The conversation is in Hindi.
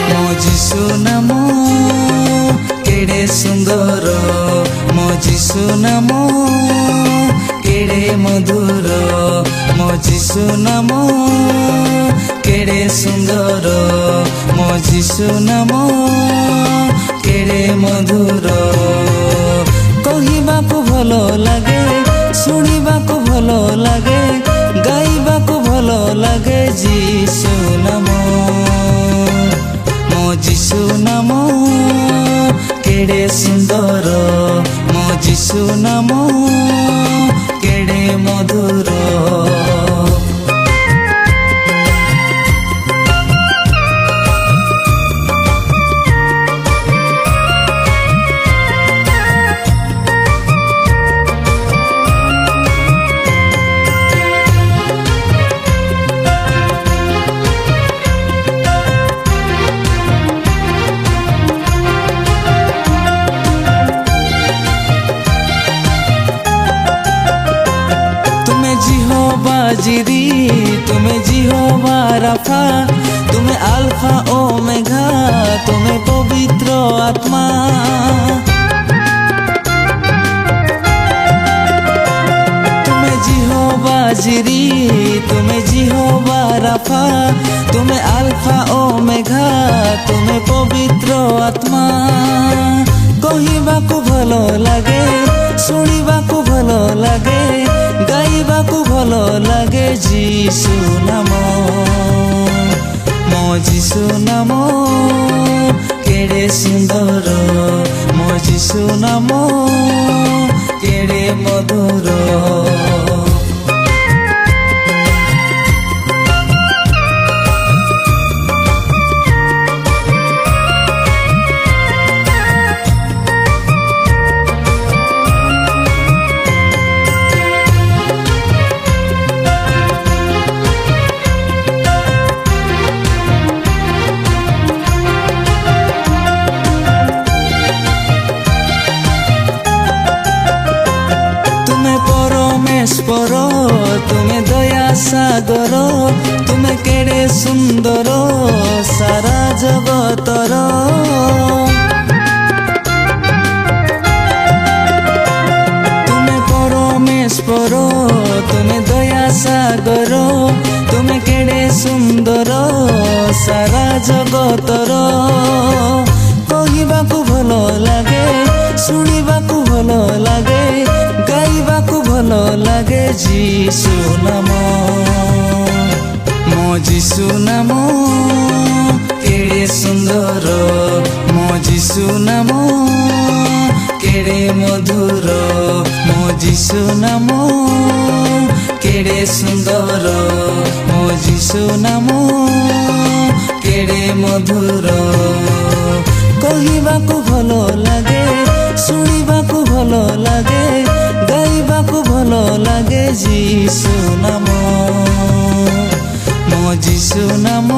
ମୋ ଯୀଶୁ ନାମ କେଡ଼େ ସୁନ୍ଦର, ମୋ ଯୀଶୁ ନାମ କେଡ଼େ ମଧୁର, ମୋ ଯୀଶୁ ନାମ କେଡ଼େ ସୁନ୍ଦର, ମୋ ଯୀଶୁ ନାମ କେଡ଼େ ମଧୁର। କହିବାକୁ ଭଲ ଲାଗେ, ଶୁଣିବାକୁ ଭଲ ଲାଗେ, ଗାଇବାକୁ ଭଲ ଲାଗେ ଯୀଶୁ ନାମ। ମୋ ଯୀଶୁ ନାମ କେଡ଼େ ସୁନ୍ଦର, ମୋ ଯୀଶୁ ନାମ କେଡ଼େ ମଧୁର। जिरी तुम्हें जिहोवा राफा, तुम्हें अल्फा ओमेगा, तुम्हें पवित्र आत्मा। तुम्हें जिहोवा जिरी, तुम्हें जिहोवा राफा, तुम्हें अल्फा ओमेगा, तुम्हें पवित्र आत्मा। कहिबाकु भलो लागे, शुणिबाकु भलो लागे, गाइबाकु भलो लागे यीशु नाम। मो यीशु नाम केड़े सुंदर, मो यीशु नाम केड़े मधुर। परमेश्वर तुम्हें दया सागर, तुम्हें केड़े सुंदर सारा जगतर। तुम्हें परमेश्वर तुम्हें दया सागर, तुम्हें केड़े सुंदर सारा जगतर। कहिबाकु भलो लागे, शुणिबाकु भलो लागे, गाइबाकु भलो लागे यीशु नाम। मो यीशु नाम केड़े सुंदर, मो यीशु नाम केड़े मधुर, मो यीशु नाम केड़े सुंदर, मो यीशु नाम केड़े मधुर। कहिबाकु भलो लागे, शुणिबाकु भलो लागे, गाइबाकु भलो लागे यीशु नाम। मो यीशु नाम